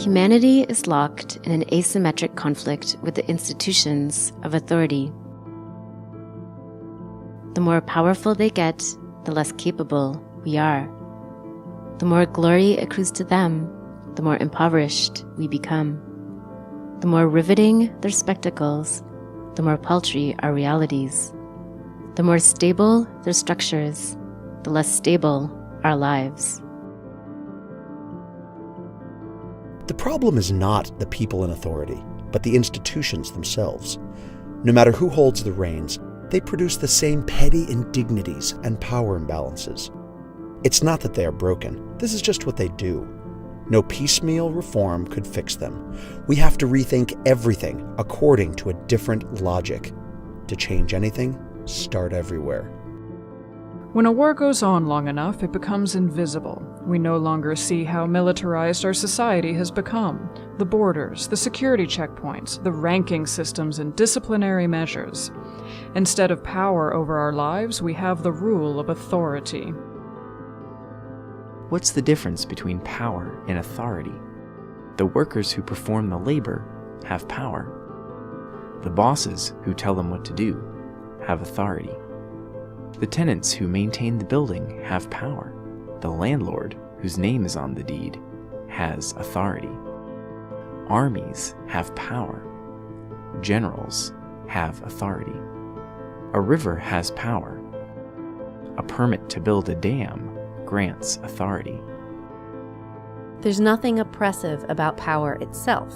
Humanity is locked in an asymmetric conflict with the institutions of authority. The more powerful they get, the less capable we are. The more glory accrues to them, the more impoverished we become. The more riveting their spectacles, the more paltry our realities. The more stable their structures, the less stable our lives. The problem is not the people in authority, but the institutions themselves. No matter who holds the reins, they produce the same petty indignities and power imbalances. It's not that they are broken, this is just what they do. No piecemeal reform could fix them. We have to rethink everything according to a different logic. To change anything, start everywhere. When a war goes on long enough, it becomes invisible. We no longer see how militarized our society has become. The borders, the security checkpoints, the ranking systems and disciplinary measures. Instead of power over our lives, we have the rule of authority. What's the difference between power and authority? The workers who perform the labor have power. The bosses who tell them what to do have authority. The tenants who maintain the building have power. The landlord, whose name is on the deed, has authority. Armies have power. Generals have authority. A river has power. A permit to build a dam grants authority. There's nothing oppressive about power itself.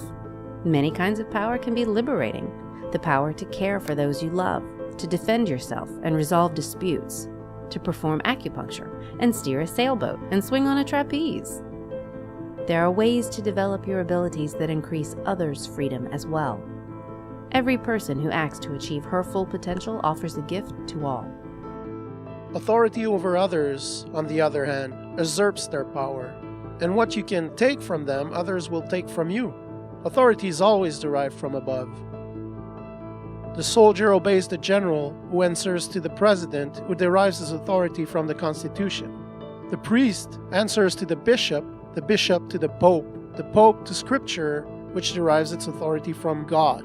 Many kinds of power can be liberating. The power to care for those you love, to defend yourself and resolve disputes, to perform acupuncture and steer a sailboat and swing on a trapeze. There are ways to develop your abilities that increase others' freedom as well. Every person who acts to achieve her full potential offers a gift to all. Authority over others, on the other hand, usurps their power, and what you can take from them, others will take from you. Authority is always derived from above. The soldier obeys the general, who answers to the president, who derives his authority from the Constitution. The priest answers to the bishop to the pope to Scripture, which derives its authority from God.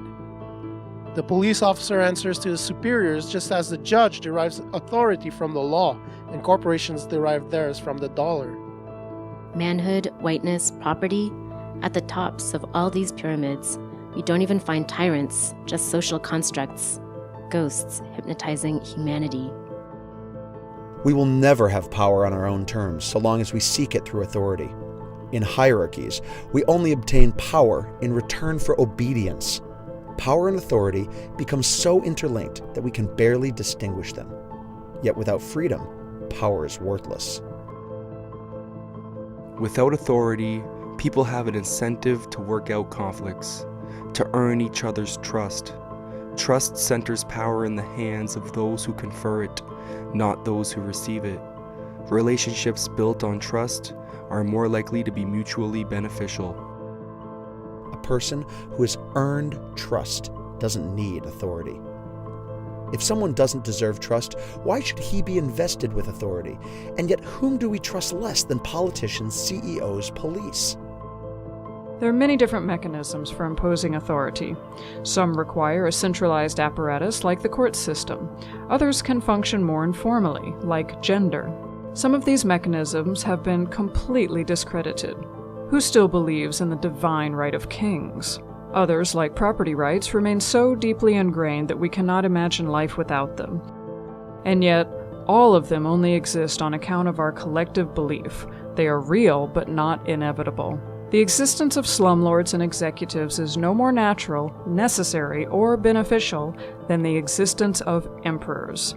The police officer answers to his superiors, just as the judge derives authority from the law, and corporations derive theirs from the dollar. Manhood, whiteness, property, at the tops of all these pyramids, we don't even find tyrants, just social constructs, ghosts hypnotizing humanity. We will never have power on our own terms so long as we seek it through authority. In hierarchies, we only obtain power in return for obedience. Power and authority become so interlinked that we can barely distinguish them. Yet without freedom, power is worthless. Without authority, people have an incentive to work out conflicts, to earn each other's trust. Trust centers power in the hands of those who confer it, not those who receive it. Relationships built on trust are more likely to be mutually beneficial. A person who has earned trust doesn't need authority. If someone doesn't deserve trust, why should he be invested with authority? And yet, whom do we trust less than politicians, CEOs, police? There are many different mechanisms for imposing authority. Some require a centralized apparatus like the court system. Others can function more informally, like gender. Some of these mechanisms have been completely discredited. Who still believes in the divine right of kings? Others, like property rights, remain so deeply ingrained that we cannot imagine life without them. And yet, all of them only exist on account of our collective belief. They are real, but not inevitable. The existence of slumlords and executives is no more natural, necessary, or beneficial than the existence of emperors.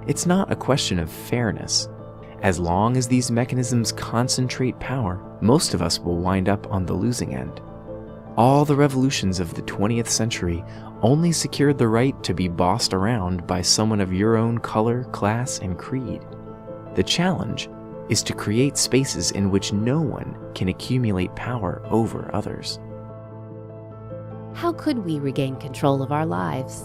It's not a question of fairness. As long as these mechanisms concentrate power, most of us will wind up on the losing end. All the revolutions of the 20th century only secured the right to be bossed around by someone of your own color, class, and creed. The challenge is to create spaces in which no one can accumulate power over others. How could we regain control of our lives?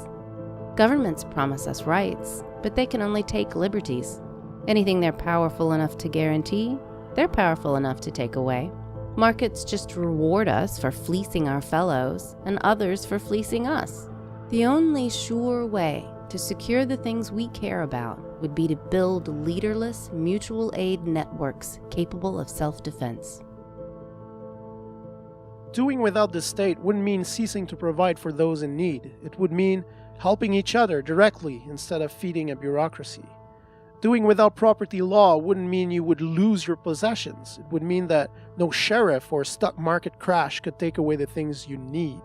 Governments promise us rights, but they can only take liberties. Anything they're powerful enough to guarantee, they're powerful enough to take away. Markets just reward us for fleecing our fellows and others for fleecing us. The only sure way to secure the things we care about would be to build leaderless mutual aid networks capable of self-defense. Doing without the state wouldn't mean ceasing to provide for those in need. It would mean helping each other directly instead of feeding a bureaucracy. Doing without property law wouldn't mean you would lose your possessions. It would mean that no sheriff or stock market crash could take away the things you need.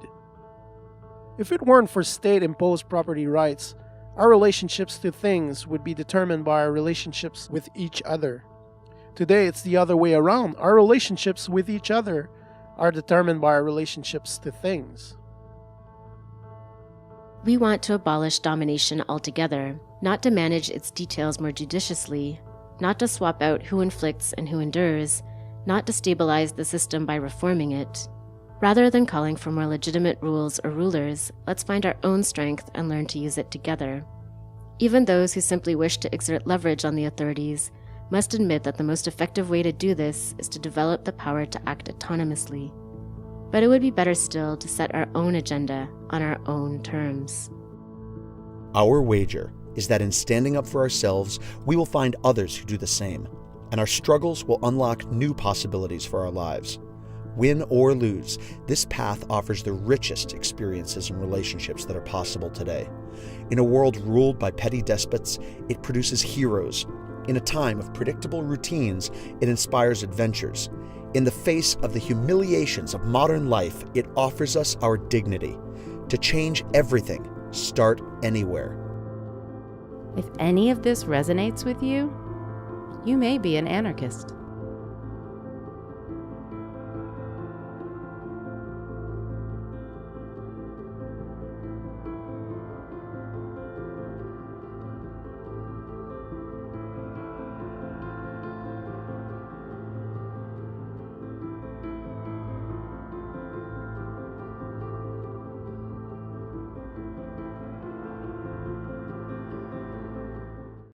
If it weren't for state-imposed property rights, our relationships to things would be determined by our relationships with each other. Today, it's the other way around. Our relationships with each other are determined by our relationships to things. We want to abolish domination altogether, not to manage its details more judiciously, not to swap out who inflicts and who endures, not to stabilize the system by reforming it. Rather than calling for more legitimate rules or rulers, let's find our own strength and learn to use it together. Even those who simply wish to exert leverage on the authorities must admit that the most effective way to do this is to develop the power to act autonomously. But it would be better still to set our own agenda on our own terms. Our wager is that in standing up for ourselves, we will find others who do the same, and our struggles will unlock new possibilities for our lives. Win or lose, this path offers the richest experiences and relationships that are possible today. In a world ruled by petty despots, it produces heroes. In a time of predictable routines, it inspires adventures. In the face of the humiliations of modern life, it offers us our dignity. To change everything, start anywhere. If any of this resonates with you, you may be an anarchist.